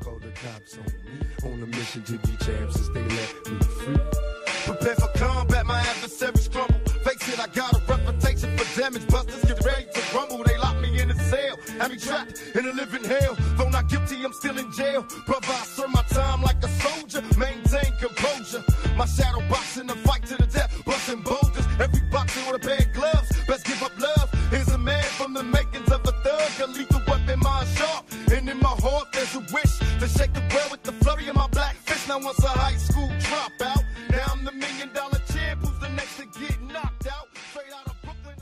Call the cops on me. On a mission to be champs since they let me free. Prepare for combat, my adversaries crumble. Face it, I got a reputation for damage. Busters get ready to rumble. They lock me in a cell, have me trapped in a living hell. Though not guilty, I'm still in jail. Brother, I serve my time like a soldier. Maintain composure. My shadow boxing the fight to the death. Busting boulders. Every boxer with a pair of gloves. Best give up love. Here's a man from the makings of a thug. A lethal weapon, mind sharp. And in my heart, there's a wish to shake the world with the flurry of my black fist. Now once a high school dropout, now I'm the $1 million champ. Who's the next to get knocked out? Straight out of Brooklyn.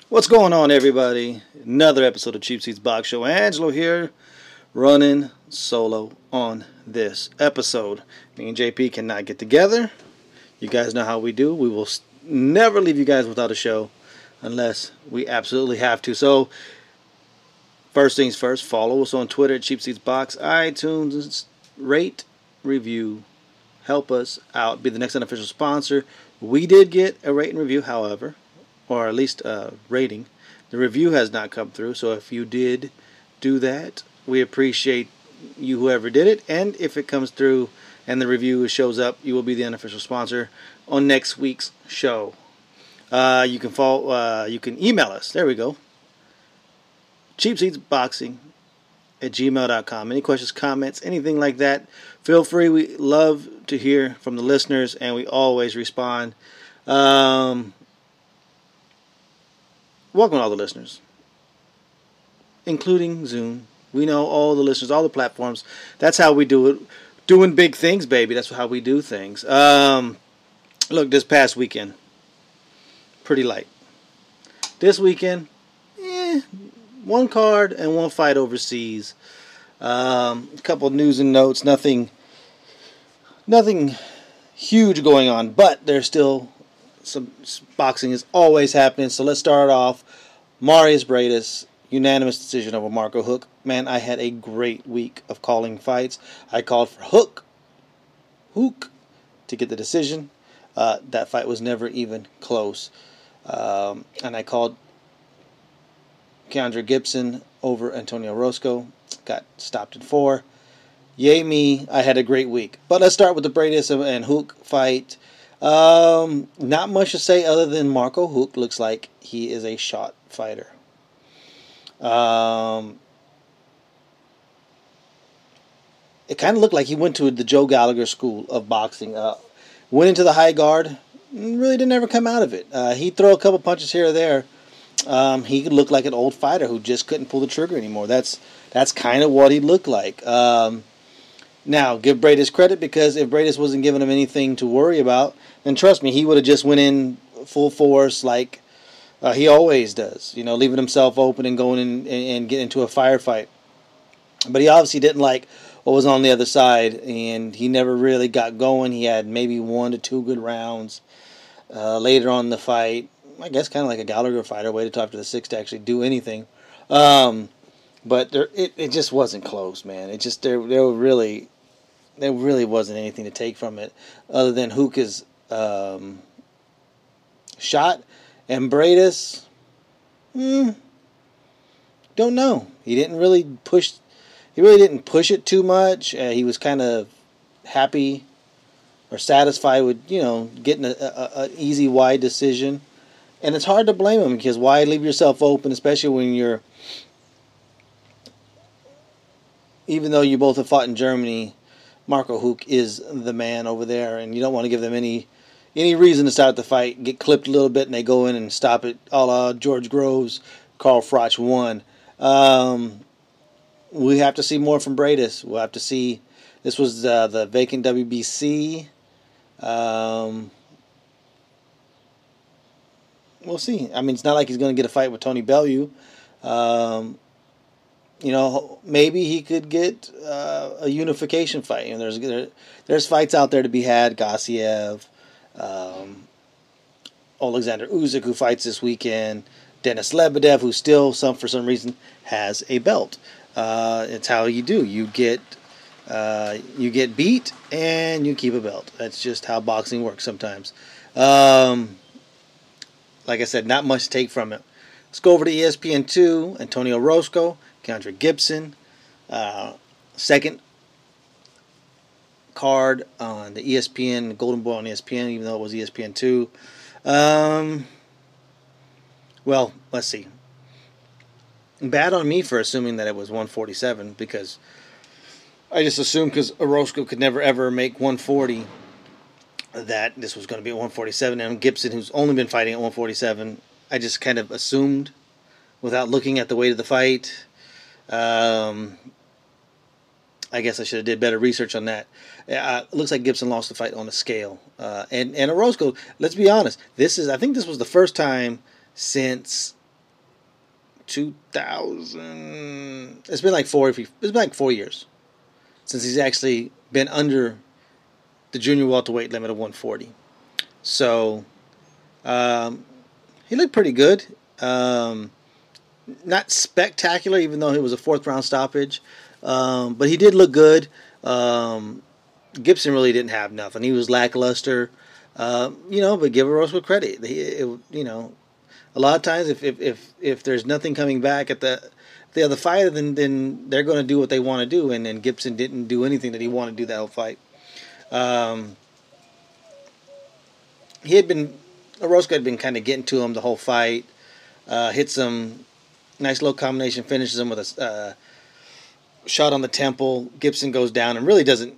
What's going on, everybody? Another episode of Cheap Seats Box Show. Angelo here, running solo on this episode. Me and JP cannot get together. You guys know how we do. We will never leave you guys without a show unless we absolutely have to. So, first things first, follow us on Twitter at Cheap Seats Box, iTunes, rate, review, help us out, be the next unofficial sponsor. We did get a rate and review, however, or at least a rating. The review has not come through, so if you did do that, we appreciate you, whoever did it. And if it comes through and the review shows up, you will be the unofficial sponsor on next week's show. You can follow. You can email us. There we go. cheapseatsboxing@gmail.com. Any questions, comments, anything like that, feel free. We love to hear from the listeners, and we always respond. Welcome all the listeners, including Zoom. We know all the listeners, all the platforms. That's how we do it. Doing big things, baby. That's how we do things. Look, this past weekend, pretty light. This weekend, one card and one fight overseas. A couple news and notes. Nothing huge going on, but there's still some boxing is always happening. So let's start off. Marius Briedis, unanimous decision over Marco Huck. Man, I had a great week of calling fights. I called for Huck to get the decision. That fight was never even close. And I called Keandre Gibson over Antonio Roscoe. Got stopped at 4. Yay me, I had a great week. But let's start with the Briedis and Huck fight. Not much to say other than Marco Huck looks like he is a shot fighter. It kind of looked like he went to the Joe Gallagher school of boxing. Went into the high guard, really didn't ever come out of it. He'd throw a couple punches here or there. He could look like an old fighter who just couldn't pull the trigger anymore. That's kind of what he looked like. Now, give Briedis credit, because if Briedis wasn't giving him anything to worry about, then trust me, he would have just went in full force like he always does. You know, leaving himself open and going in and getting into a firefight. But he obviously didn't like what was on the other side, and he never really got going. He had maybe 1 to 2 good rounds later on in the fight. I guess kind of like a Gallagher fighter, waited till after the 6th to actually do anything. But it just wasn't close, man. It just there really wasn't anything to take from it other than Huck's shot. And Briedis, don't know. He really didn't push it too much. He was kind of happy or satisfied with, getting an easy wide decision. And it's hard to blame him, because why leave yourself open, especially when even though you both have fought in Germany, Marco Huck is the man over there, and you don't want to give them any reason to start the fight, get clipped a little bit, and they go in and stop it, a la George Groves, Carl Froch won. We have to see more from Briedis. We'll have to see. This was the vacant WBC. We'll see. I mean, it's not like he's going to get a fight with Tony Bellew. Maybe he could get a unification fight. There's fights out there to be had. Gassiev, Alexander Usyk, who fights this weekend, Denis Lebedev, who still for some reason has a belt. It's how you do. You get beat and you keep a belt. That's just how boxing works sometimes. Like I said, not much to take from it. Let's go over to ESPN2. Antonio Roscoe, Keandre Gibson. Second card on the ESPN, Golden Boy on ESPN, even though it was ESPN2. Well, let's see. Bad on me for assuming that it was 147, because I just assumed, because Orozco could never ever make 140, that this was going to be at 147. And Gibson, who's only been fighting at 147, I just kind of assumed without looking at the weight of the fight. I guess I should have did better research on that. It looks like Gibson lost the fight on a scale. And Orozco, let's be honest, I think this was the first time since 2000. It's been like 4 years since he's actually been under the junior welterweight limit of 140. So he looked pretty good. Not spectacular, even though it was a 4th round stoppage. But he did look good. Gibson really didn't have nothing. He was lackluster. But give Orozco credit. A lot of times if there's nothing coming back at the other fighter, then they're going to do what they want to do. And then Gibson didn't do anything that he wanted to do that whole fight. Orozco had been kind of getting to him the whole fight. Hit some nice low combination, finishes him with a shot on the temple. Gibson goes down and really doesn't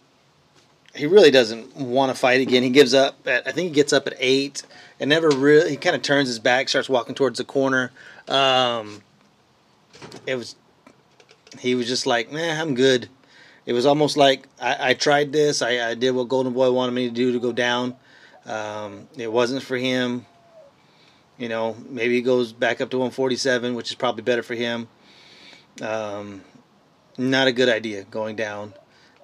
want to fight again. He gives up I think he gets up at 8 and never really, he kind of turns his back, starts walking towards the corner. He was just like, I'm good. It was almost like I tried this. I did what Golden Boy wanted me to do to go down. It wasn't for him. Maybe he goes back up to 147, which is probably better for him. Not a good idea going down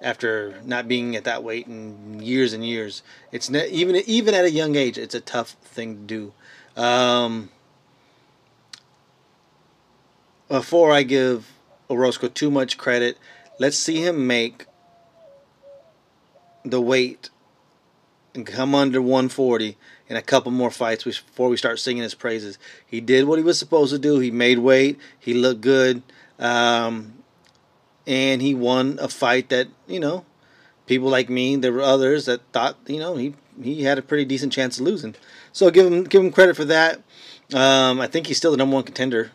after not being at that weight in years and years. It's even at a young age, it's a tough thing to do. Before I give Orozco too much credit, let's see him make the weight and come under 140 in a couple more fights before we start singing his praises. He did what he was supposed to do. He made weight. He looked good. And he won a fight that, people like me, there were others that thought, he had a pretty decent chance of losing. So give him credit for that. I think he's still the number 1 contender.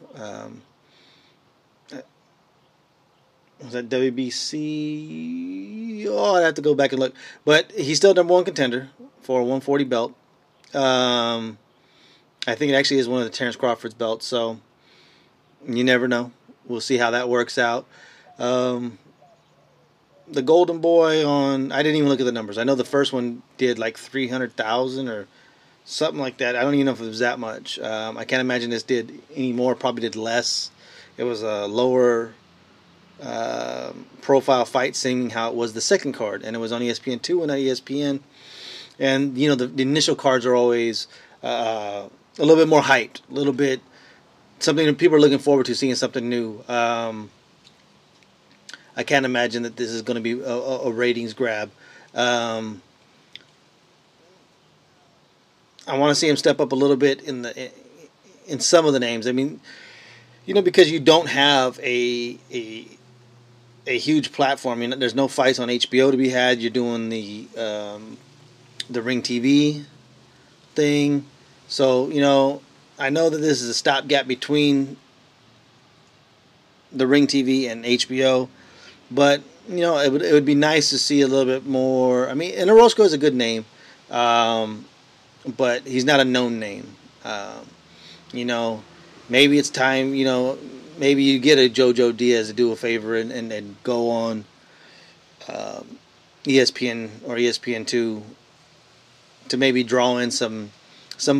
Was that WBC? Oh, I'd have to go back and look. But he's still number 1 contender for a 140 belt. I think it actually is one of the Terrence Crawford's belts. So you never know. We'll see how that works out. The Golden Boy I didn't even look at the numbers. I know the first one did like 300,000 or something like that. I don't even know if it was that much. I can't imagine this did any more. Probably did less. It was a lower profile fight, seeing how it was the second card, and it was on ESPN2 and not ESPN. And the initial cards are always a little bit more hyped, a little bit something that people are looking forward to, seeing something new. I can't imagine that this is going to be a ratings grab. I want to see him step up a little bit in some of the names. I mean, because you don't have a huge platform. There's no fights on HBO to be had. You're doing the Ring TV thing. So, I know that this is a stopgap between the Ring TV and HBO, but it would be nice to see a little bit more. I mean, and Orozco is a good name, but he's not a known name. Maybe it's time. Maybe you get a Jojo Diaz to do a favor and go on ESPN or ESPN2 to maybe draw in some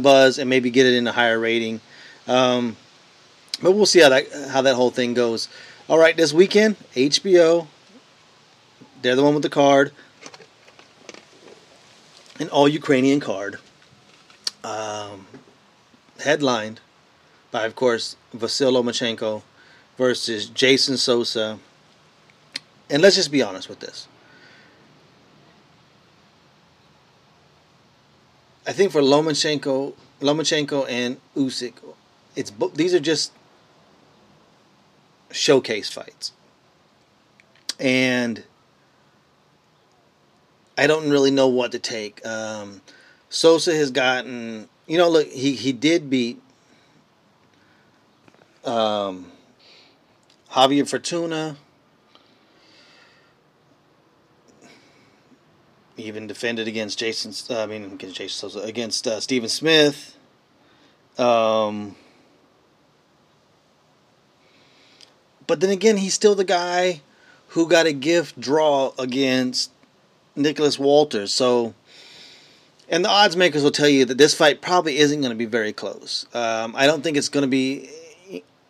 buzz and maybe get it in a higher rating. But we'll see how that whole thing goes. All right, this weekend, HBO, they're the one with the card, an all-Ukrainian card, headlined by, of course, Vasyl Lomachenko versus Jason Sosa. And let's just be honest with this. I think for Lomachenko and Usyk, these are just showcase fights. and I don't really know what to take. Sosa has gotten, look, he did beat Javier Fortuna. He even defended against against Stephen Smith. But then again, he's still the guy who got a gift draw against Nicholas Walters. So, and the odds makers will tell you that this fight probably isn't going to be very close. I don't think it's going to be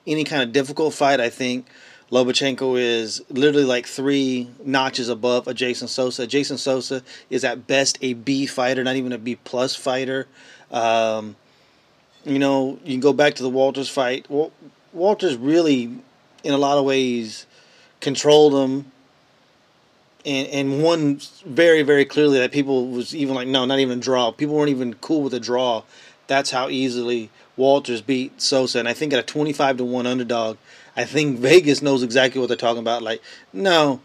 any kind of difficult fight. I think Lomachenko is literally like 3 notches above a Jason Sosa. Jason Sosa is at best a B fighter, not even a B plus fighter. You can go back to the Walters fight. Walters really, in a lot of ways, controlled him and won very, very clearly. That people was even like, no, not even a draw. People weren't even cool with a draw. That's how easily Walters beat Sosa. And I think at a 25-1 underdog, I think Vegas knows exactly what they're talking about. Like, no,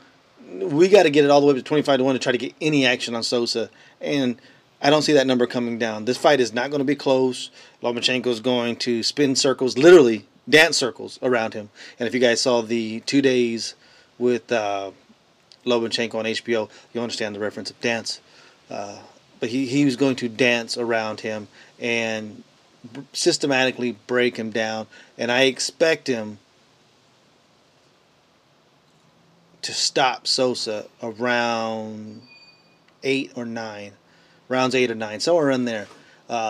we got to get it all the way up to 25-1 to try to get any action on Sosa. And I don't see that number coming down. This fight is not going to be close. Lomachenko is going to spin circles, literally dance circles around him. And if you guys saw the 2 days with Lomachenko on HBO, you understand the reference of dance. But he was going to dance around him and systematically break him down. And I expect him to stop Sosa around 8 or 9. Rounds 8 or 9, somewhere in there.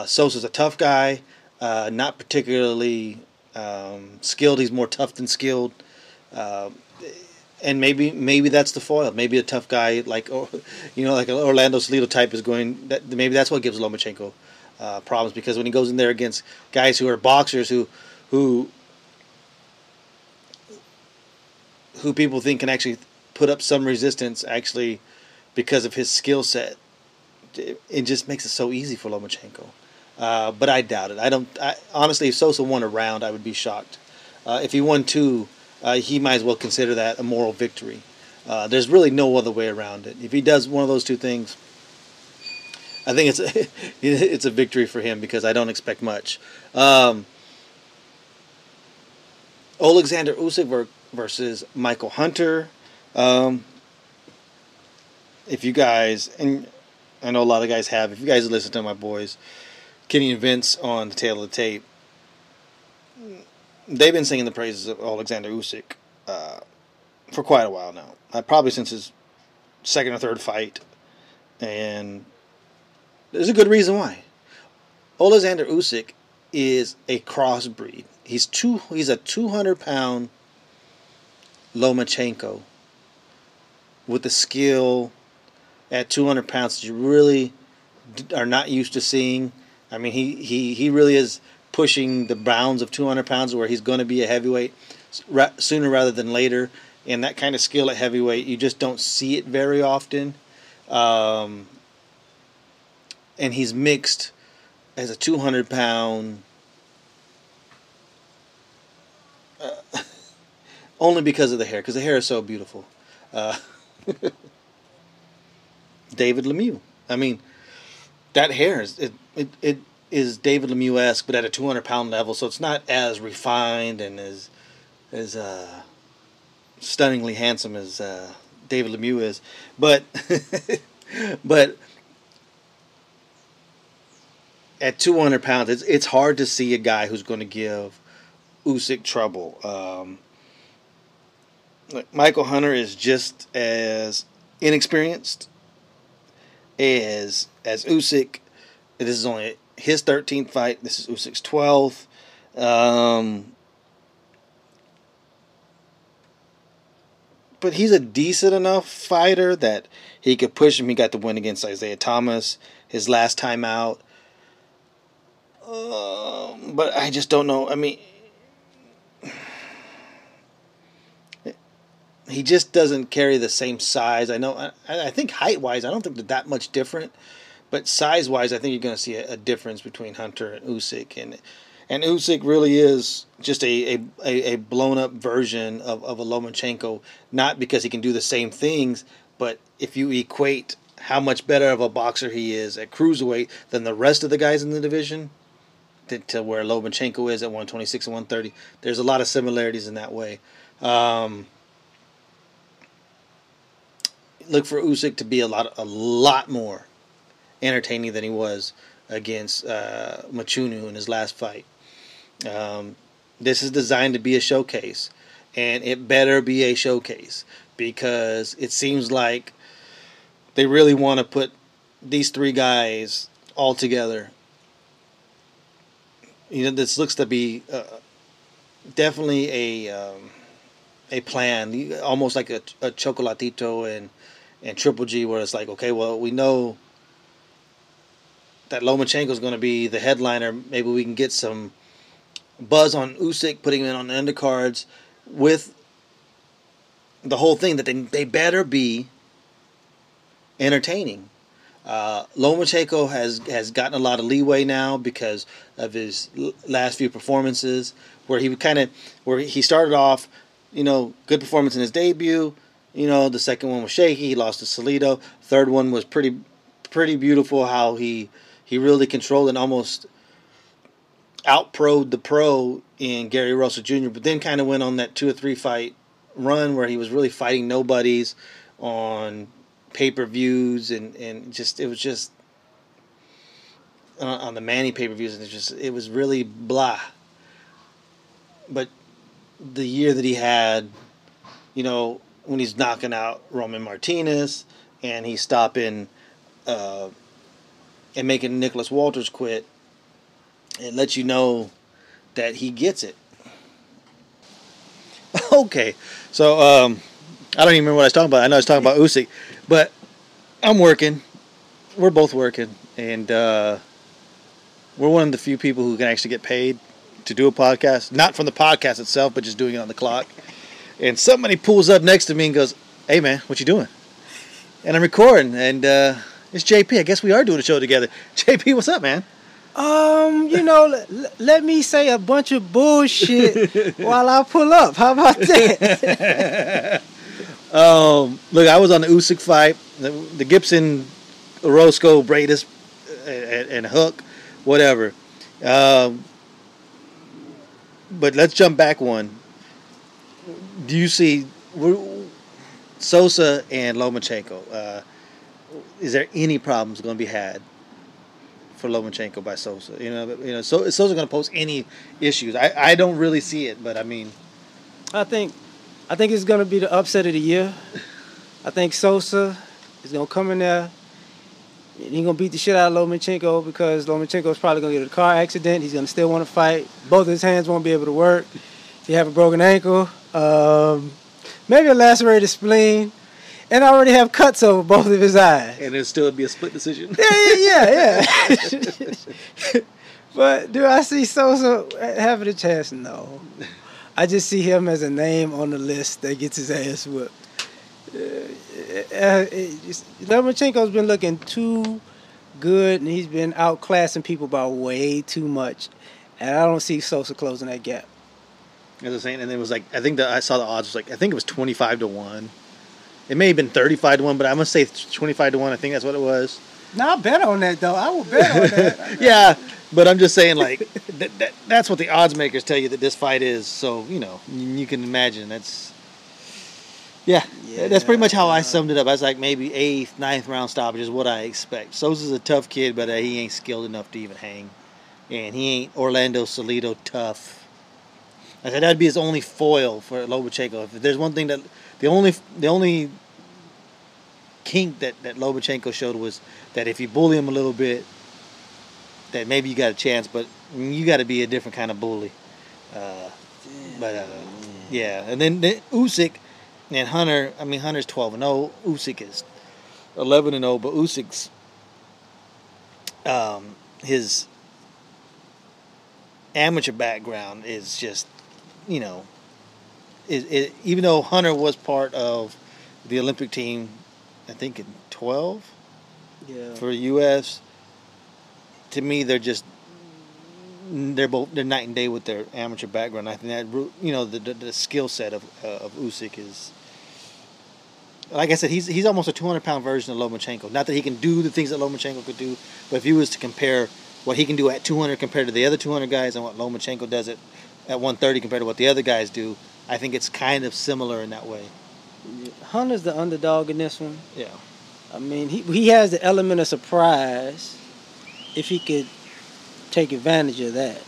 Sosa's a tough guy, not particularly skilled. He's more tough than skilled. And maybe that's the foil. Maybe a tough guy like an Orlando Salido type is going. Maybe that's what gives Lomachenko problems, because when he goes in there against guys who are boxers who people think can actually put up some resistance, actually because of his skill set, it just makes it so easy for Lomachenko. But I doubt it. Honestly, if Sosa won a round, I would be shocked. If he won 2. He might as well consider that a moral victory. There's really no other way around it. If he does one of those 2 things, I think it's a victory for him, because I don't expect much. Alexander Usyk versus Michael Hunter. If you guys, and I know a lot of guys have, if you guys listen to my boys, Kenny and Vince on the tail of the tape, they've been singing the praises of Alexander Usyk for quite a while now. Probably since his 2nd or 3rd fight. And there's a good reason why. Alexander Usyk is a crossbreed. He's a 200-pound Lomachenko with the skill at 200 pounds that you really are not used to seeing. I mean, he really is pushing the bounds of 200 pounds, where he's going to be a heavyweight sooner rather than later. And that kind of skill at heavyweight, you just don't see it very often. And he's mixed as a 200-pound only because of the hair, because the hair is so beautiful. David Lemieux. I mean, that hair is it is David Lemieux-esque, but at a 200-pound level, so it's not as refined and as stunningly handsome as David Lemieux is, but but at 200 pounds, it's hard to see a guy who's going to give Usyk trouble. Michael Hunter is just as inexperienced as Usyk. This is only his 13th fight. This is Usyk's 12th. But he's a decent enough fighter that he could push him. He got the win against Isaiah Thomas his last time out. But I just don't know. I mean, he just doesn't carry the same size. I know. I think height-wise, I don't think they're that much different. But size-wise, I think you're going to see a difference between Hunter and Usyk. And Usyk really is just a blown up version of a Lomachenko, not because he can do the same things, but if you equate how much better of a boxer he is at cruiserweight than the rest of the guys in the division, to where Lomachenko is at 126 and 130, there's a lot of similarities in that way. Look for Usyk to be a lot more entertaining than he was against Machunu in his last fight. This is designed to be a showcase, and it better be a showcase, because it seems like they really want to put these three guys all together. This looks to be definitely a plan, almost like a Chocolatito and Triple G, where it's like, okay, well, we know that Lomachenko is going to be the headliner. Maybe we can get some buzz on Usyk, putting him in on the undercards with the whole thing that they better be entertaining. Lomachenko has gotten a lot of leeway now because of his last few performances, where he started off, good performance in his debut. The second one was shaky. He lost to Salido. Third one was pretty beautiful. How he really controlled and almost out-pro'd the pro in Gary Russell Jr., but then kind of went on that 2 or 3 fight run where he was really fighting nobodies on pay-per-views and just it was just on the Manny pay-per-views, and it was really blah. But the year that he had, when he's knocking out Roman Martinez and he's stopping and making Nicholas Walters quit, it lets you know that he gets it. Okay, so I don't even remember what I was talking about. I know I was talking about Usyk, but I'm working. We're both working, and we're one of the few people who can actually get paid to do a podcast. Not from the podcast itself, but just doing it on the clock. And somebody pulls up next to me and goes, "Hey man, what you doing?" And I'm recording, and it's JP. I guess we are doing a show together. JP, what's up, man? Let me say a bunch of bullshit while I pull up. How about that? Look, I was on the Usyk fight, the Gibson, Orozco, Bradis, and Hook, whatever. But let's jump back one. Do you see Sosa and Lomachenko? Is there any problems going to be had for Lomachenko by Sosa? So is Sosa going to pose any issues? I don't really see it, but I mean, I think it's going to be the upset of the year. I think Sosa is going to come in there. He's going to beat the shit out of Lomachenko because Lomachenko is probably going to get a car accident. He's going to still want to fight. Both of his hands won't be able to work. He have a broken ankle. Maybe a lacerated spleen. And I already have cuts over both of his eyes. And it'll still be a split decision. Yeah. But do I see Sosa having a chance? No. I just see him as a name on the list that gets his ass whipped. Lomachenko's been looking too good, and he's been outclassing people by way too much. And I don't see Sosa closing that gap. As I was saying, and it was like, I think I saw the odds was like, I think it was 25-1. It may have been 35-1, but I must say 25-1. I think that's what it was. No, I'll bet on that, though. I will bet on that. Yeah, but I'm just saying, like, that's what the odds makers tell you that this fight is. So, you can imagine that's... Yeah, that's pretty much how I summed it up. I was like, maybe 8th, 9th round stoppage is what I expect. Sosa's a tough kid, but he ain't skilled enough to even hang. And he ain't Orlando Salido tough. I said that'd be his only foil for Lomachenko. If there's one thing that... The only kink that Lomachenko showed was that if you bully him a little bit, that maybe you got a chance, but you got to be a different kind of bully. Yeah. And then Usyk and Hunter. I mean, Hunter's 12-0. Usyk is 11-0. But Usyk's his amateur background is just, even though Hunter was part of the Olympic team, I think in 12 for U.S., to me they're just they're night and day with their amateur background. I think that, you know, the skill set of Usyk is, like I said, he's almost a 200-pound version of Lomachenko. Not that he can do the things that Lomachenko could do, but if he was to compare what he can do at 200 compared to the other 200 guys and what Lomachenko does at 130 compared to what the other guys do, I think it's kind of similar in that way. Hunter's the underdog in this one. Yeah. I mean, he has the element of surprise if he could take advantage of that.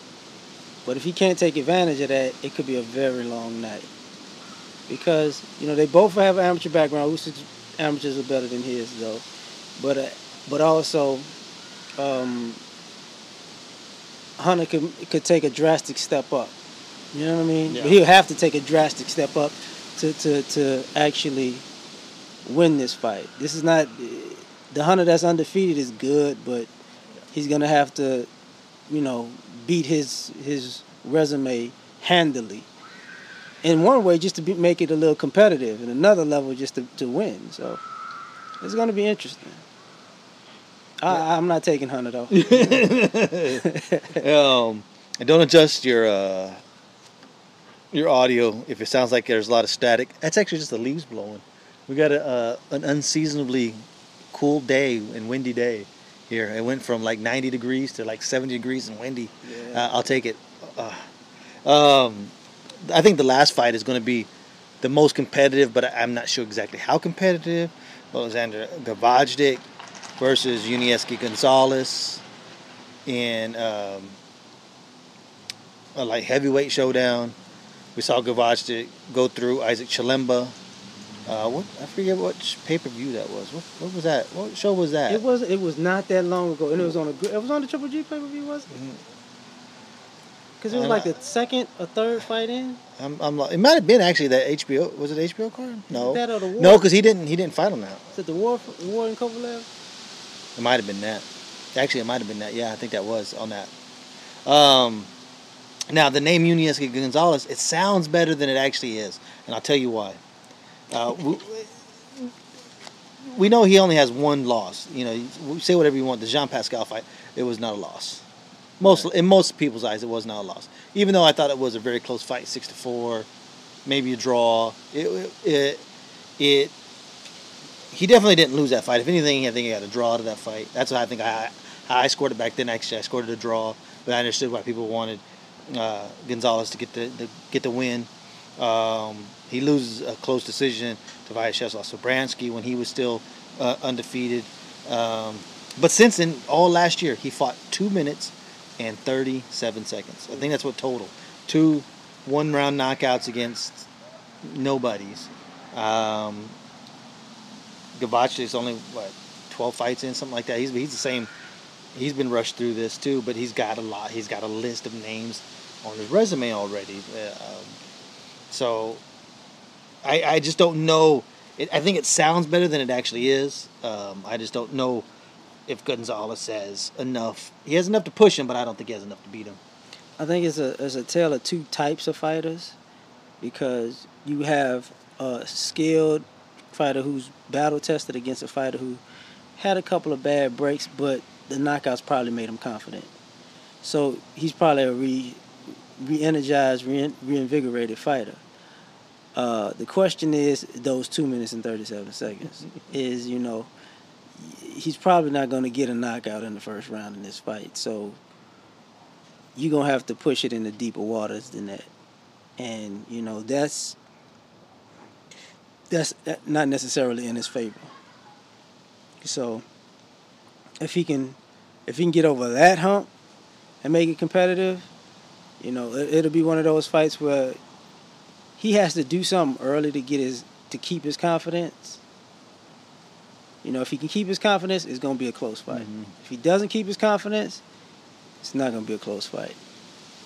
But if he can't take advantage of that, it could be a very long night. Because, you know, they both have an amateur background. Usyk's amateurs are better than his, though. But also, Hunter could take a drastic step up. You know what I mean? Yeah. But he'll have to take a drastic step up to actually win this fight. This is not the Hunter that's undefeated is good, but he's gonna have to, you know, beat his resume handily. In one way, just to make it a little competitive, and another level, just to win. So it's gonna be interesting. I'm not taking Hunter though. And don't adjust your audio if it sounds like there's a lot of static. That's actually just the leaves blowing. We got an unseasonably cool day and windy day here. It went from like 90 degrees to like 70 degrees and windy. Yeah. I'll take it. I think the last fight is going to be the most competitive, but I'm not sure exactly how competitive. Alexander Gavajdik versus Yunieski Gonzalez in a light heavyweight showdown. We saw Gavajdik go through Isaac Chilemba. I forget what pay-per-view that was. What was that? What show was that? It was not that long ago, and it was on the Triple G pay-per-view, was it? Because it was like the second or third fight in. It might have been actually that HBO. Was it HBO card? No. That or the War? No, because he didn't fight on that. Is it the War in Kovalev? It might have been that. Actually, it might have been that. Yeah, I think that was on that. Now, the name Yunieski Gonzalez, it sounds better than it actually is, and I'll tell you why. We know he only has one loss. You know, say whatever you want. The Jean Pascal fight, it was not a loss. In most people's eyes, it was not a loss. Even though I thought it was a very close fight, 6-4, maybe a draw. He definitely didn't lose that fight. If anything, I think he had a draw out of that fight. That's what I think. I scored it back then. Actually, I scored it a draw, but I understood why people wanted Gonzalez to get the win. He loses a close decision to Vyacheslav Sobransky when he was still undefeated. But since then, all last year, he fought 2 minutes and 37 seconds. I think that's what total. 2 one-round knockouts against nobodies. Gavach is only, 12 fights in, something like that. He's the same. He's been rushed through this too, but he's got a lot. He's got a list of names on his resume already. So I just don't know. I think it sounds better than it actually is. I just don't know if Gonzalez has enough. He has enough to push him, but I don't think he has enough to beat him. I think it's a tale of two types of fighters, because you have a skilled fighter who's battle tested against a fighter who had a couple of bad breaks, but the knockouts probably made him confident. So he's probably a re-energized, reinvigorated fighter. The question is, those 2 minutes and 37 seconds is, you know, he's probably not going to get a knockout in the first round in this fight. So you're going to have to push it into deeper waters than that. And, you know, that's not necessarily in his favor. So if he can get over that hump and make it competitive, you know, it'll be one of those fights where he has to do something early to keep his confidence. You know, if he can keep his confidence, it's going to be a close fight. Mm-hmm. If he doesn't keep his confidence, it's not going to be a close fight.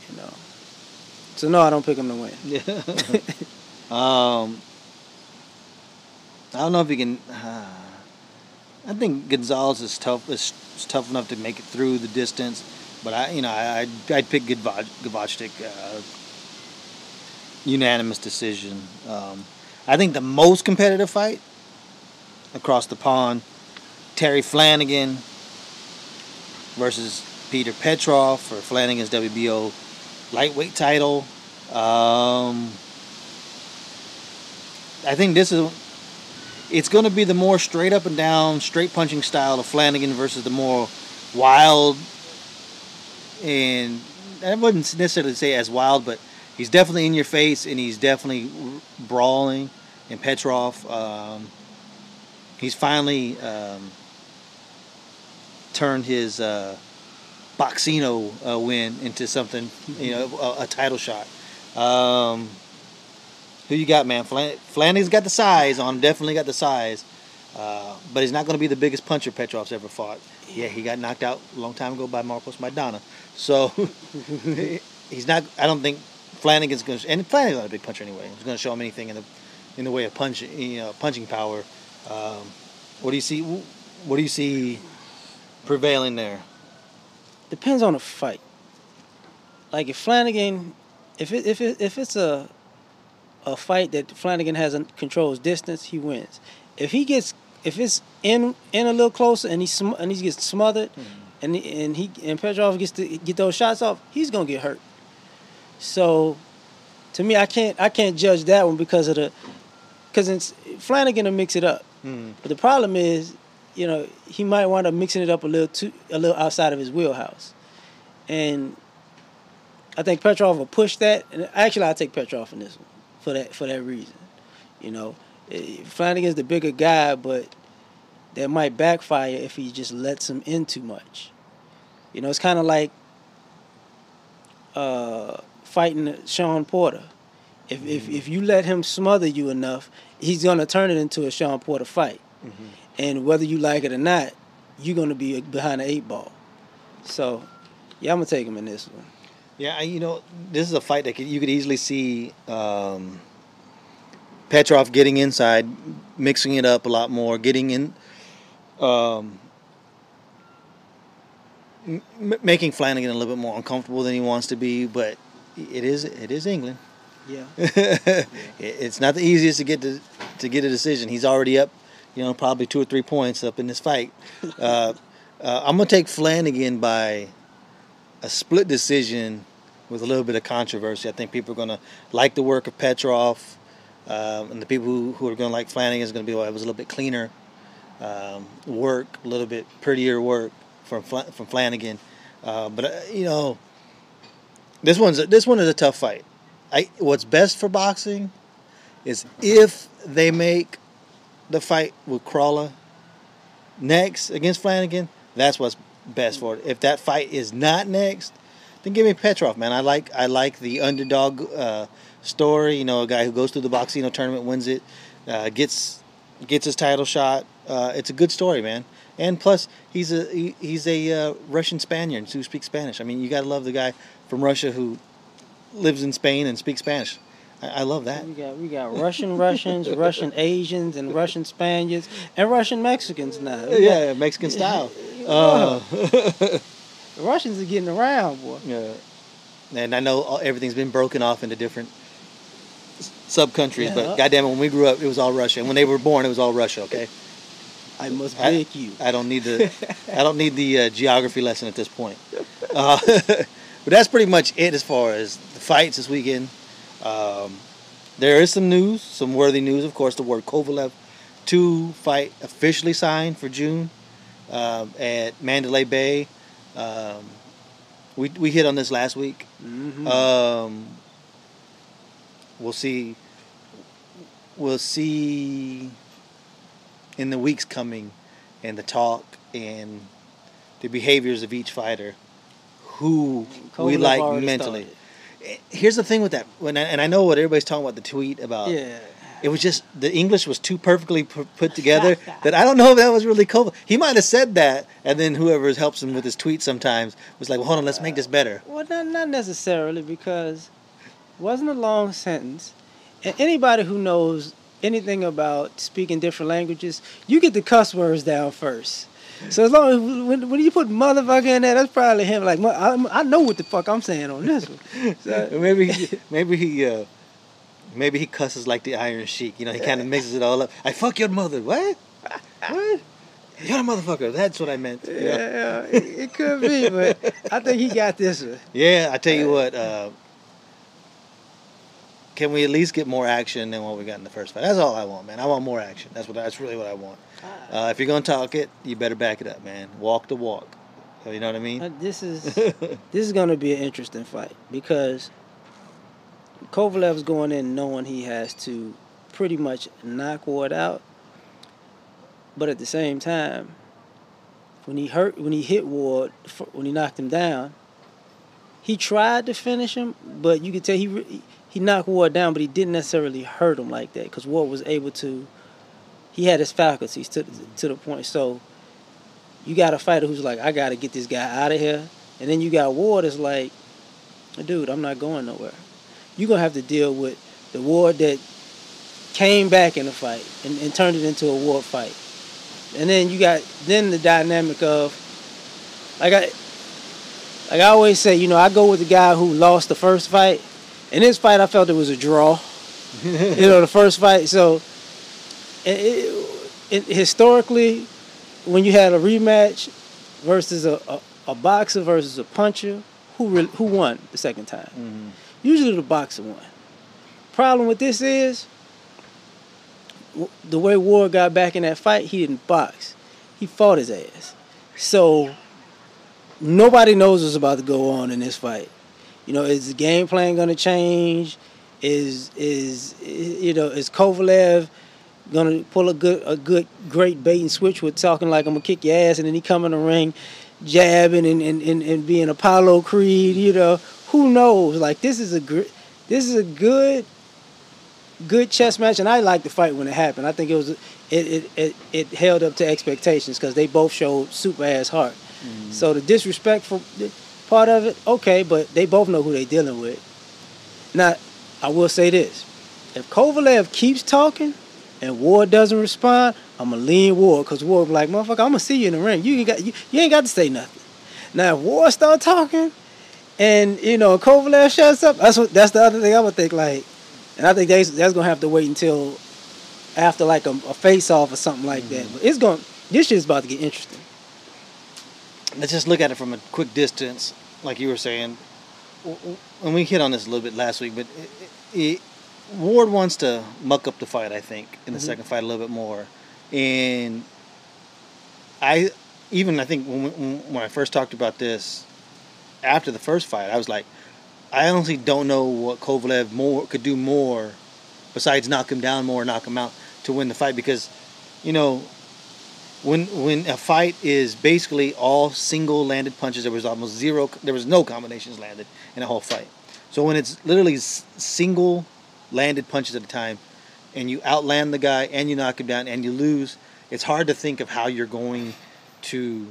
You know. So no, I don't pick him to win. Yeah. I don't know if he can. I think Gonzalez is tough. Is tough enough to make it through the distance, but I'd pick Gavajdik. Unanimous decision. I think the most competitive fight across the pond, Terry Flanagan versus Peter Petrov for Flanagan's WBO lightweight title. I think it's going to be the more straight up and down, straight punching style of Flanagan versus the more wild, and I wouldn't necessarily say as wild, but he's definitely in your face and he's definitely brawling. And Petrov, he's finally turned his Boxino win into something, a title shot. Who you got, man? Flanagan's got the size on him, definitely got the size. But he's not going to be the biggest puncher Petrov's ever fought. Yeah, he got knocked out a long time ago by Marcos Maidana. So he's not. I don't think Flanagan's going to. And Flanagan's not a big puncher anyway. He's going to show him anything in the way of punching power. What do you see? What do you see prevailing there? Depends on the fight. Like if Flanagan, if it's a fight that Flanagan controls distance, he wins. If it's in a little closer and he gets smothered, and Petrov gets to get those shots off, he's gonna get hurt. So, to me, I can't judge that one because Flanagan will mix it up. But the problem is, he might wind up mixing it up a little outside of his wheelhouse, and I think Petrov will push that. And actually, I'll take Petrov in this one for that reason. Flanagan's the bigger guy, but that might backfire if he just lets him in too much. It's kind of like fighting Sean Porter. If you let him smother you enough, he's gonna turn it into a Sean Porter fight. And whether you like it or not, you're gonna be behind the 8 ball. So, yeah, I'm gonna take him in this one. Yeah, this is a fight that you could easily see Petrov getting inside, mixing it up a lot more, getting in, making Flanagan a little bit more uncomfortable than he wants to be. But it is England. Yeah. It's not the easiest to get a decision. He's already up, probably 2 or 3 points up in this fight. I'm gonna take Flanagan by a split decision with a little bit of controversy. I think people are going to like the work of Petrov, and the people who are going to like Flanagan is going to be, it was a little bit cleaner work, a little bit prettier work from Flanagan. But this one is a tough fight. What's best for boxing is if they make the fight with Crawler next against Flanagan, that's what's best for it. If that fight is not next, then give me Petrov, man. I like the underdog story. A guy who goes through the Boxino tournament, wins it, gets his title shot. It's a good story, man. And plus, he's a Russian Spaniard who speaks Spanish. I mean, you gotta love the guy from Russia who lives in Spain and speaks Spanish. I love that. We got Russians, Russian Asians, and Russian Spaniards, and Russian Mexicans now. Yeah, Mexican style. The Russians are getting around, boy. Yeah, and I know everything's been broken off into different sub-countries, but goddamn it, when we grew up, it was all Russia. And when they were born, it was all Russia. Okay. I must beg you. I don't need the geography lesson at this point. But that's pretty much it as far as the fights this weekend. There is some news, some worthy news, of course. The Ward Kovalev 2 fight officially signed for June at Mandalay Bay. We hit on this last week. Mm-hmm. We'll see in the weeks coming, and the talk and the behaviors of each fighter who we like mentally. Here's the thing with that, and I know what everybody's talking about, the tweet about. Yeah. It was just, the English was too perfectly put together that I don't know if that was really cool. He might have said that, and then whoever helps him with his tweet sometimes was like, well, hold on, let's make this better. Well, not necessarily, because it wasn't a long sentence. And anybody who knows anything about speaking different languages, you get the cuss words down first. So as long as when you put motherfucker in there, that's probably him. Like, I know what the fuck I'm saying on this one. So, maybe he cusses like the Iron Sheik. He kind of mixes it all up. I fuck your mother. What? What? You're a motherfucker. That's what I meant. Yeah, it could be, but I think he got this one. Yeah, I tell you what. Can we at least get more action than what we got in the first fight? That's all I want, man. I want more action. That's really what I want. If you're gonna talk it, you better back it up, man. Walk the walk. You know what I mean? This is gonna be an interesting fight because Kovalev's going in knowing he has to pretty much knock Ward out, but at the same time, when he hit Ward, when he knocked him down, he tried to finish him, but you could tell he knocked Ward down, but he didn't necessarily hurt him like that because Ward was able to. He had his faculties to the point. So you got a fighter who's like, I got to get this guy out of here, and then you got Ward that's like, dude, I'm not going nowhere. You're gonna have to deal with the Ward that came back in the fight and turned it into a Ward fight, and then you got the dynamic of like I always say, you know, I go with the guy who lost the first fight. In this fight, I felt it was a draw. You know, the first fight. So, historically, when you had a rematch versus a boxer versus a puncher, who won the second time? Mm-hmm. Usually the boxer won. Problem with this is, the way Ward got back in that fight, he didn't box. He fought his ass. So, nobody knows what's about to go on in this fight. You know, is the game plan going to change? Is Kovalev going to pull a great bait and switch with talking like I'm going to kick your ass, and then he come in the ring jabbing and being Apollo Creed, you know? Who knows? Like, this is a good chess match, and I liked the fight when it happened. I think it held up to expectations because they both showed super ass heart. Mm. So the disrespectful part of it, okay, but they both know who they dealing with. Now, I will say this. If Kovalev keeps talking and Ward doesn't respond, I'm going to lean Ward because Ward be like, motherfucker, I'm going to see you in the ring. You ain't got to say nothing. Now, if Ward start talking and, you know, Kovalev shuts up, that's the other thing I would think, like, and I think that's going to have to wait until after, like, a face-off or something like that. But this shit's about to get interesting. Let's just look at it from a quick distance, like you were saying. And we hit on this a little bit last week, but Ward wants to muck up the fight, I think, in the second fight a little bit more. And I think when I first talked about this after the first fight, I was like, I honestly don't know what Kovalev could do more besides knock him down more, knock him out to win the fight, because, you know, when a fight is basically all single landed punches, there was no combinations landed in a whole fight. So when it's literally single landed punches at a time, and you outland the guy and you knock him down and you lose, it's hard to think of how you're going to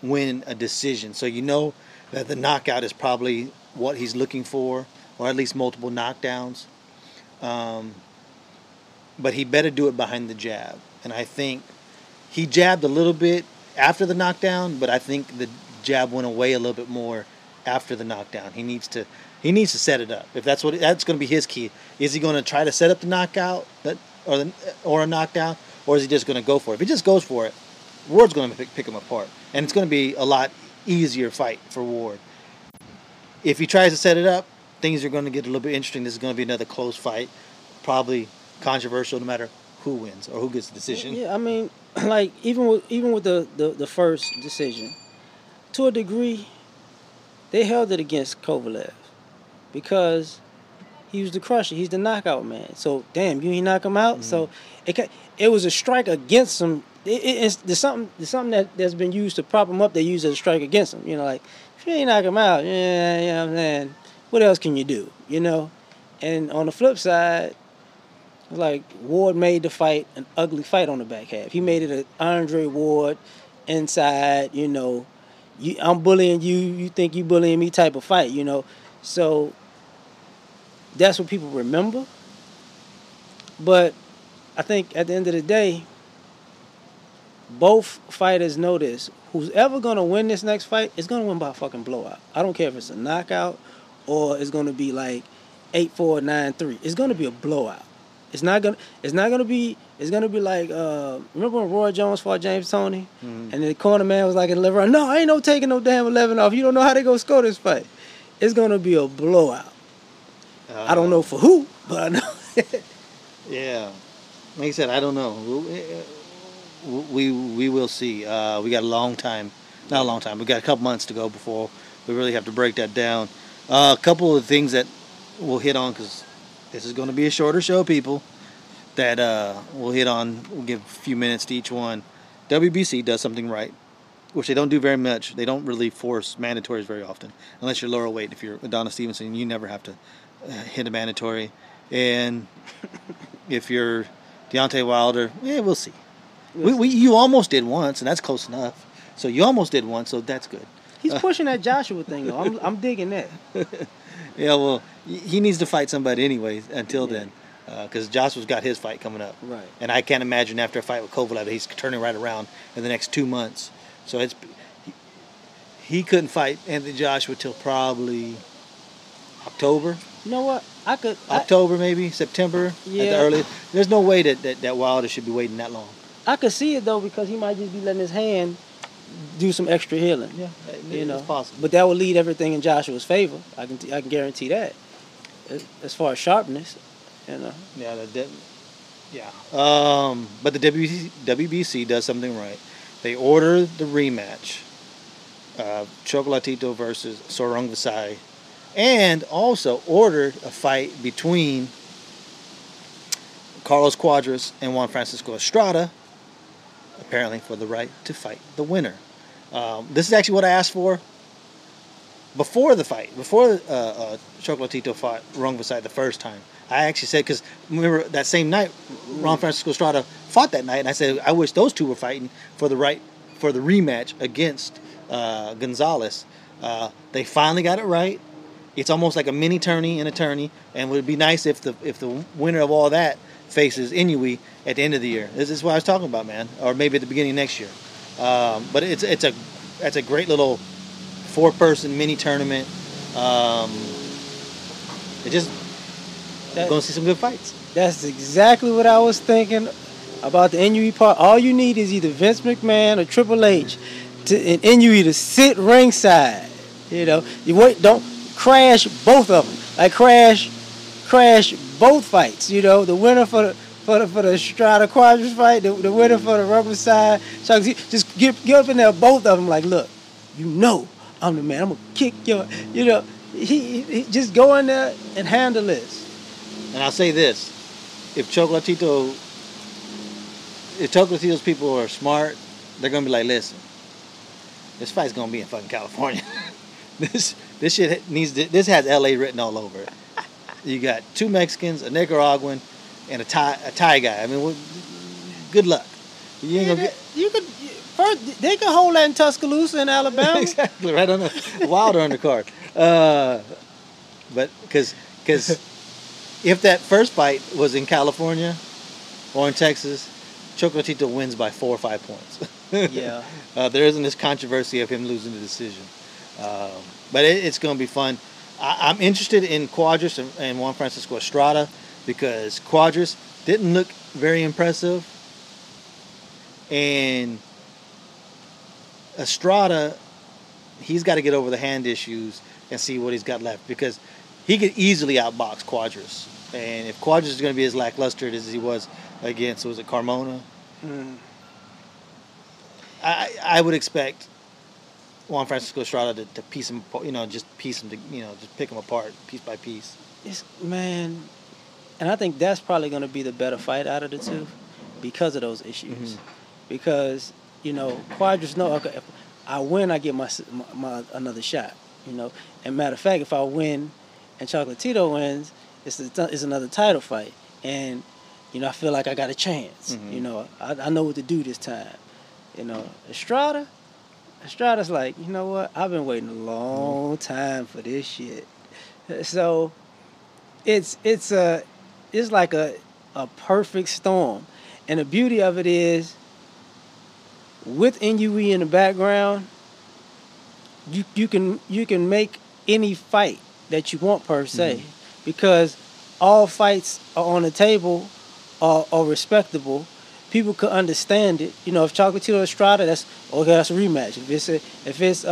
win a decision. So you know that the knockout is probably what he's looking for, or at least multiple knockdowns. But he better do it behind the jab. And I think he jabbed a little bit after the knockdown, but I think the jab went away a little bit more after the knockdown. He needs to set it up. If that's going to be his key. Is he going to try to set up the knockout or a knockdown, or is he just going to go for it? If he just goes for it, Ward's going to pick him apart, and it's going to be a lot easier fight for Ward. If he tries to set it up, things are going to get a little bit interesting. This is going to be another close fight, probably controversial, no matter who wins or who gets the decision. Yeah, I mean, like even with the first decision, to a degree, they held it against Kovalev because he was the crusher. He's the knockout man. So damn, you ain't knock him out. Mm-hmm. So it was a strike against him. There's something that's been used to prop him up. They use as a strike against him. You know, like if you ain't knock him out, yeah, you know what I'm saying, what else can you do? You know, and on the flip side, like Ward made the fight an ugly fight on the back half. He made it an Andre Ward inside, you know, I'm bullying you, you think you bullying me type of fight, you know. So that's what people remember. But I think at the end of the day, both fighters know this. Who's ever going to win this next fight is going to win by a fucking blowout. I don't care if it's a knockout or it's going to be like 8-4, 9-3. It's going to be a blowout. It's not gonna be. It's gonna be like remember when Roy Jones fought James Toney, and the corner man was like at 11 round. No, I ain't no taking no damn 11 off. You don't know how they gonna score this fight. It's gonna be a blowout. I don't know for who, but I know. Yeah, like I said, I don't know. We will see. We got a long time, not a long time. We got a couple months to go before we really have to break that down. A couple of things that we'll hit on because this is going to be a shorter show, people. That we'll hit on. We'll give a few minutes to each one. WBC does something right, which they don't do very much. They don't really force mandatories very often, unless you're lower weight. If you're Adonis Stevenson, you never have to hit a mandatory. And if you're Deontay Wilder, yeah, we'll see. You almost did once, and that's close enough. So you almost did once, so that's good. He's pushing that Joshua thing, though. I'm digging that. Yeah, well, he needs to fight somebody anyways until then. Because Joshua's got his fight coming up. Right. And I can't imagine after a fight with Kovalev he's turning right around in the next 2 months. So he couldn't fight Anthony Joshua till probably October. You know what? October maybe, September at the earliest. There's no way that Wilder should be waiting that long. I could see it, though, because he might just be letting his hand do some extra healing. Yeah, it's possible. But that would lead everything in Joshua's favor. I can guarantee that. As far as sharpness, you know. Yeah, but the WBC does something right. They order the rematch, Chocolatito versus Sorong Vasyl, and also ordered a fight between Carlos Cuadras and Juan Francisco Estrada, apparently for the right to fight the winner. This is actually what I asked for before the fight, before Chocolatito fought Rong Vasyl the first time. I actually said, because remember that same night, Juan Francisco Estrada fought that night, and I said I wish those two were fighting for the rematch against Gonzalez. They finally got it right. It's almost like a mini tourney in a tourney, and it would be nice if the winner of all that faces Inoue at the end of the year. This is what I was talking about, man, or maybe at the beginning of next year. But it's a great little 4-person mini tournament. Going to see some good fights. That's exactly what I was thinking about the Inoue part. All you need is either Vince McMahon or Triple H and Inoue to sit ringside. You know, don't crash both of them. Like crash both fights. You know, the winner for the Estrada Cuadras fight, the winner for the Rubber side. Just get up in there, both of them. Like, look, you know, I'm the man. I'm gonna kick your. You know, he just go in there and handle this. And I'll say this: if Chocolatito's people are smart, they're gonna be like, listen, this fight's gonna be in fucking California. This shit this has LA written all over it. You got 2 Mexicans, a Nicaraguan, and a Thai guy. I mean, good luck. You ain't gonna get. They could hold that in Tuscaloosa in Alabama. Exactly, right on the Wilder undercard. But because if that first fight was in California or in Texas, Chocolatito wins by 4 or 5 points. Yeah. There isn't this controversy of him losing the decision. But it's going to be fun. I'm interested in Cuadras and Juan Francisco Estrada because Cuadras didn't look very impressive. And Estrada, he's got to get over the hand issues and see what he's got left because he could easily outbox Cuadras. And if Cuadras is going to be as lackluster as he was against, was it Carmona? I would expect Juan Francisco Estrada to piece him, just pick him apart piece by piece. Man, and I think that's probably going to be the better fight out of the two because of those issues. Mm-hmm. Because, Cuadras okay, if I win, I get my another shot, And matter of fact, if I win and Chocolatito wins, it's another title fight. And, I feel like I got a chance. Mm-hmm. I know what to do this time. Estrada's like, you know what? I've been waiting a long time for this shit. So it's like a perfect storm. And the beauty of it is, with Inoue in the background, you can make any fight that you want per se, because all fights are on the table are respectable, people could understand it. You know, if Chocolatito Estrada, that's okay. That's a rematch. If it's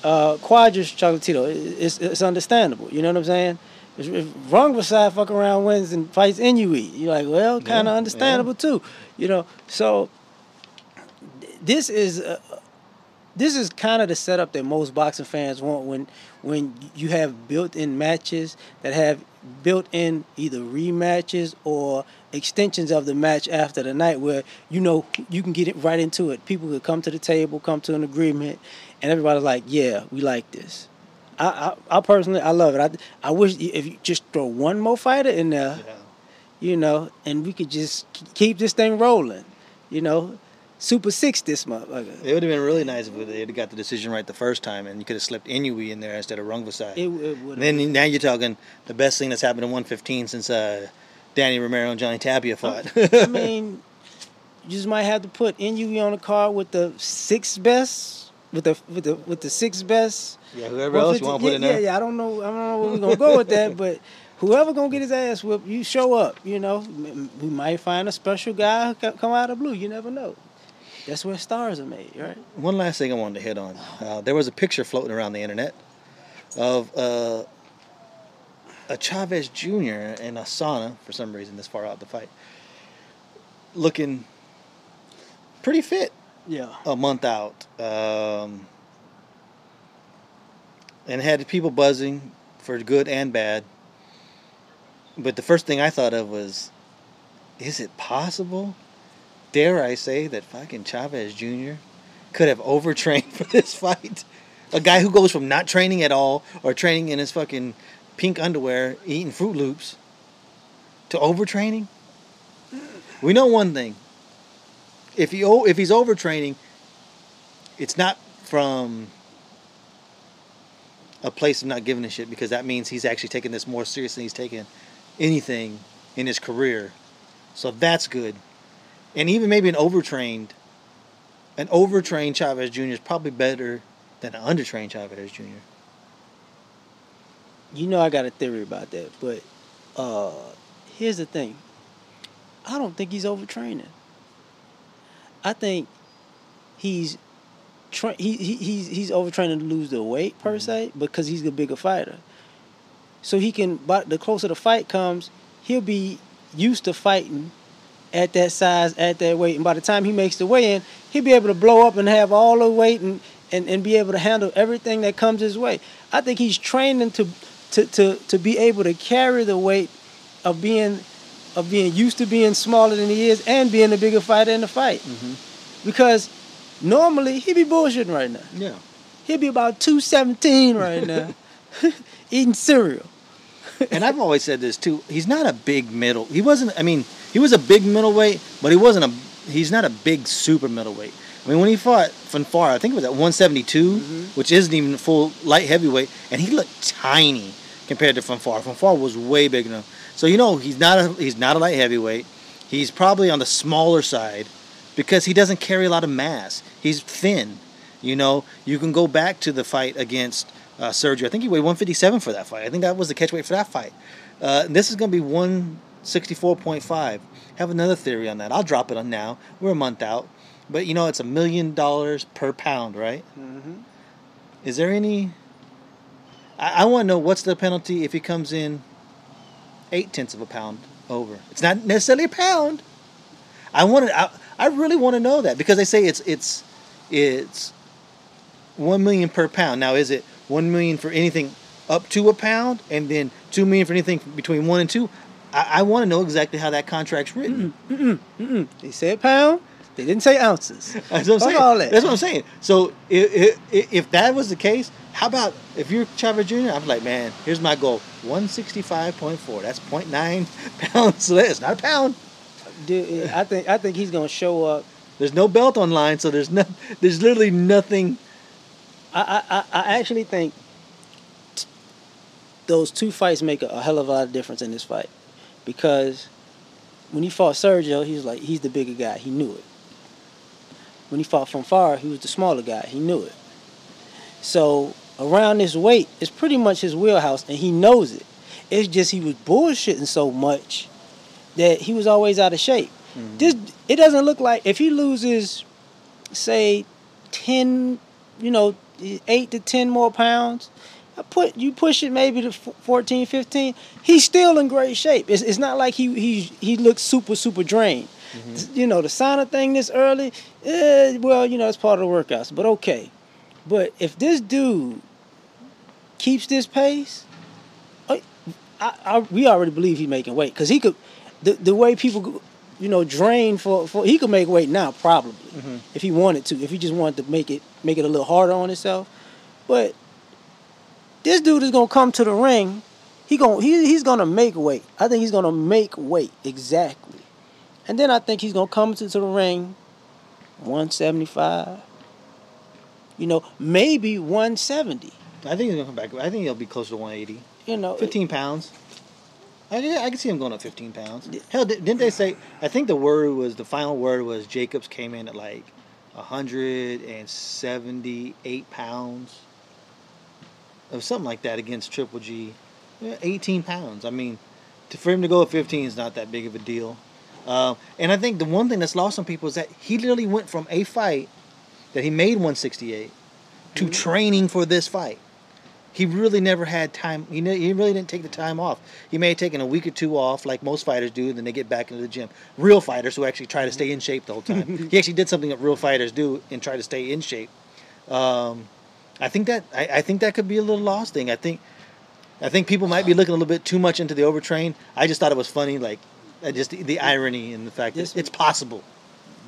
Quadras Chocolatito, it's understandable. You know what I'm saying? If Wrong side fuck around wins and fights Inuit, you're like, well, kind of understandable too. You know, so this is kind of the setup that most boxing fans want when you have built-in matches that have built-in either rematches or extensions of the match after the night, where you know you can get it right into it. People could come to the table, come to an agreement, and everybody's like, yeah, we like this. I personally, I love it. I wish if you just throw one more fighter in there, you know, and we could just keep this thing rolling, you know, Super 6 this motherfucker. It would have been really nice if they had got the decision right the first time, and you could have slipped Inuit in there instead of Rungvisai. It would. Then now you're talking the best thing that's happened in 115 since Danny Romero and Johnny Tapia fought. I mean, you just might have to put Inuit on the card with the sixth best. With the sixth best. Yeah, whoever else you want to put in there. Yeah, I don't know where we're gonna go with that, but whoever gonna get his ass whipped, you show up. You know, we might find a special guy come out of blue. You never know. That's where stars are made, right? One last thing I wanted to hit on. There was a picture floating around the internet of a Chavez Jr. in a sauna for some reason this far out the fight, looking pretty fit. Yeah. A month out. And had people buzzing for good and bad. But the first thing I thought of was, is it possible, dare I say, that fucking Chavez Jr. could have overtrained for this fight? A guy who goes from not training at all or training in his fucking pink underwear, eating Fruit Loops, to overtraining? We know one thing. If he's overtraining, it's not from a place of not giving a shit, because that means he's actually taking this more seriously than he's taken anything in his career. So that's good. And even maybe an overtrained Chavez Jr. is probably better than an undertrained Chavez Jr. You know I got a theory about that, but here's the thing. I don't think he's overtraining. I think he's overtraining to lose the weight per se, because he's the bigger fighter. So he can, but the closer the fight comes, he'll be used to fighting at that size, at that weight, and by the time he makes the weigh-in, he'll be able to blow up and have all the weight and be able to handle everything that comes his way. I think he's training to be able to carry the weight of being used to being smaller than he is and being a bigger fighter in the fight. Mm-hmm. Because normally he'd be bullshitting right now. Yeah. He'd be about 217 right now, eating cereal. And I've always said this too. He's not a big middle. He wasn't. I mean, he was a big middleweight, but he's not a big super middleweight. I mean, when he fought Fonfara, I think it was at 172, which isn't even full light heavyweight, and he looked tiny compared to Fonfara. Fonfara was way bigger than him. So you know he's not a light heavyweight. He's probably on the smaller side because he doesn't carry a lot of mass. He's thin. You know, you can go back to the fight against Sergio. I think he weighed 157 for that fight. I think that was the catch weight for that fight. This is going to be 164.5. Have another theory on that. I'll drop it on now. We're a month out. But, you know, it's $1 million per pound, right? Mm-hmm. Is there any... I want to know what's the penalty if he comes in 0.8 of a pound over. It's not necessarily a pound. I really want to know that, because they say it's $1 million per pound. Now, is it $1 million for anything up to a pound, and then $2 million for anything between 1 and 2? I want to know exactly how that contract's written. They said pound. They didn't say ounces. That's what I'm saying. All that. That's what I'm saying. So if that was the case, how about if you're Chavez Jr.? I'm like, man, here's my goal: 165.4. That's 0.9 pounds. So that's not a pound. Dude, I think he's gonna show up. There's no belt on line, so there's literally nothing. I actually think those two fights make a hell of a lot of difference in this fight, because when he fought Sergio, he was like, he's the bigger guy. He knew it. When he fought Fonfara, he was the smaller guy. He knew it. So around this weight, it's pretty much his wheelhouse, and he knows it. It's just he was bullshitting so much that he was always out of shape. It doesn't look like if he loses, say, 10, 8 to 10 more pounds, you push it maybe to 14, 15. He's still in great shape. It's not like he looks super drained. The sauna thing this early, it's part of the workouts. But okay. But if this dude keeps this pace, we already believe he's making weight because he could. The way people, drain for he could make weight now probably if he wanted to. If he just wanted to make it a little harder on himself, but this dude is gonna come to the ring. He's gonna make weight. I think he's gonna make weight exactly, and then I think he's gonna come to the ring, 175. Maybe 170. I think he's gonna come back. I think he'll be close to 180. 15 pounds. I can see him going up 15 pounds. Hell, didn't they say? I think the final word was Jacobs came in at like 178 pounds. Or something like that against Triple G. 18 pounds. I mean, for him to go at 15 is not that big of a deal. And I think the one thing that's lost on people is that he literally went from a fight that he made 168 to training for this fight. He really never had time. He really didn't take the time off. He may have taken a week or two off like most fighters do, and then they get back into the gym. Real fighters who actually try to stay in shape the whole time. He actually did something that real fighters do and try to stay in shape. I think that could be a little lost thing. I think people might be looking a little bit too much into the overtrain. I just thought it was funny, like just the irony in the fact that it's possible.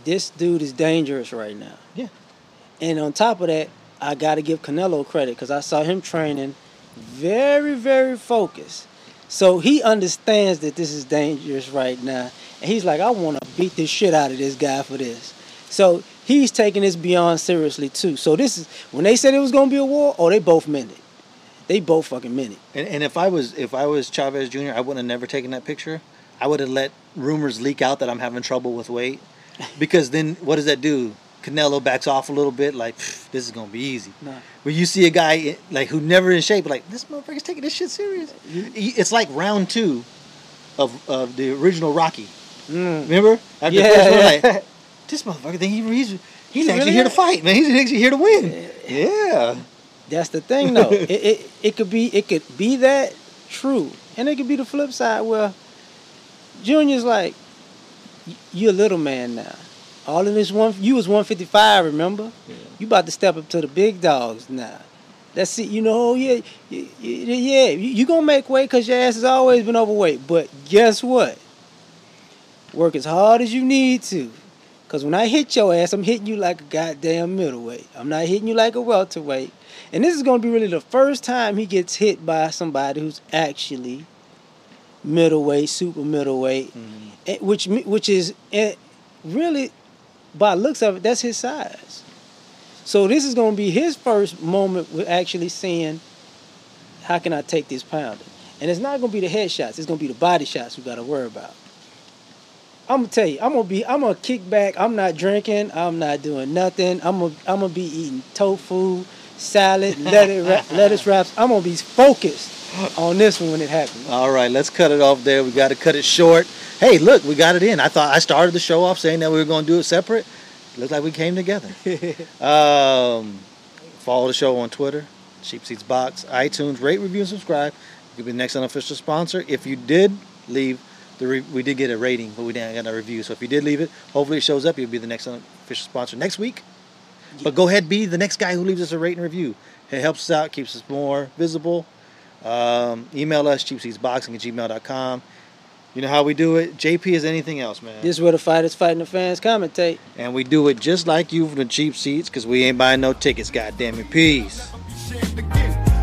This dude is dangerous right now. Yeah. And on top of that, I got to give Canelo credit because I saw him training very, very focused. So he understands that this is dangerous right now. And he's like, I want to beat the shit out of this guy for this. So he's taking this beyond seriously too. So this is, when they said it was going to be a war, they both meant it. They both fucking meant it. And if I was Chavez Jr., I wouldn't have never taken that picture. I would have let rumors leak out that I'm having trouble with weight. Because then what does that do? Canelo backs off a little bit, like, this is going to be easy. Nah. When you see a guy like who never in shape, like, this motherfucker's taking this shit serious. It's like round 2 of the original Rocky. Remember? After the first one, like, this motherfucker think he's actually really here to fight, man. He's actually here to win. Yeah. That's the thing, though. it could be that true, and it could be the flip side where Junior's like, you're a little man now. All in this you was 155, remember? Yeah. You about to step up to the big dogs now. That's it. You gonna make weight because your ass has always been overweight. But guess what? Work as hard as you need to. Because when I hit your ass, I'm hitting you like a goddamn middleweight. I'm not hitting you like a welterweight. And this is gonna be really the first time he gets hit by somebody who's actually middleweight, super middleweight, which is really, by looks of it, that's his size. So this is going to be his first moment with actually seeing, how can I take this pounding? And it's not going to be the head shots. It's going to be the body shots we got to worry about. I'm going to tell you, I'm going to kick back. I'm not drinking. I'm not doing nothing. I'm going to be eating tofu, salad, lettuce wraps. I'm going to be focused on this one when it happens. All right, let's cut it off there. We got to cut it short. Hey, look, we got it in. I thought I started the show off saying that we were going to do it separate. Looks like we came together. Follow the show on Twitter, Cheap Seats Box, iTunes, rate, review, and subscribe. You'll be the next unofficial sponsor. If you did leave, we did get a rating, but we didn't get a review. So if you did leave it, hopefully it shows up. You'll be the next unofficial sponsor next week. Yeah. But go ahead, be the next guy who leaves us a rate and review. It helps us out, keeps us more visible. Email us, cheapseatsboxing@gmail.com. You know how we do it. JP is anything else, man. This is where the fighters fighting the fans commentate. And we do it just like you from the cheap seats because we ain't buying no tickets, goddamn it. Peace.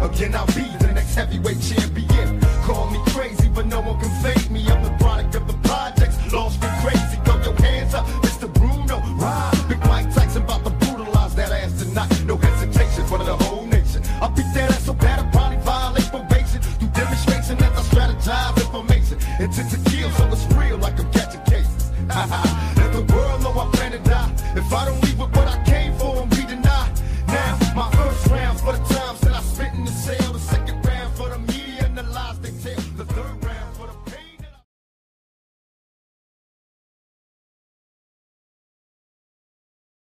Again, I'll be the next heavyweight champion. Call me crazy, but no one can fake me. I'm the product of the projects. Lost and crazy. Throw your hands up, Mr. Bruno. Ride. Big Mike Tyson about to brutalize that ass tonight. No hesitation for the whole nation. I'll beat that ass so bad I probably violate probation. Through demonstration as I strategize information. Intensity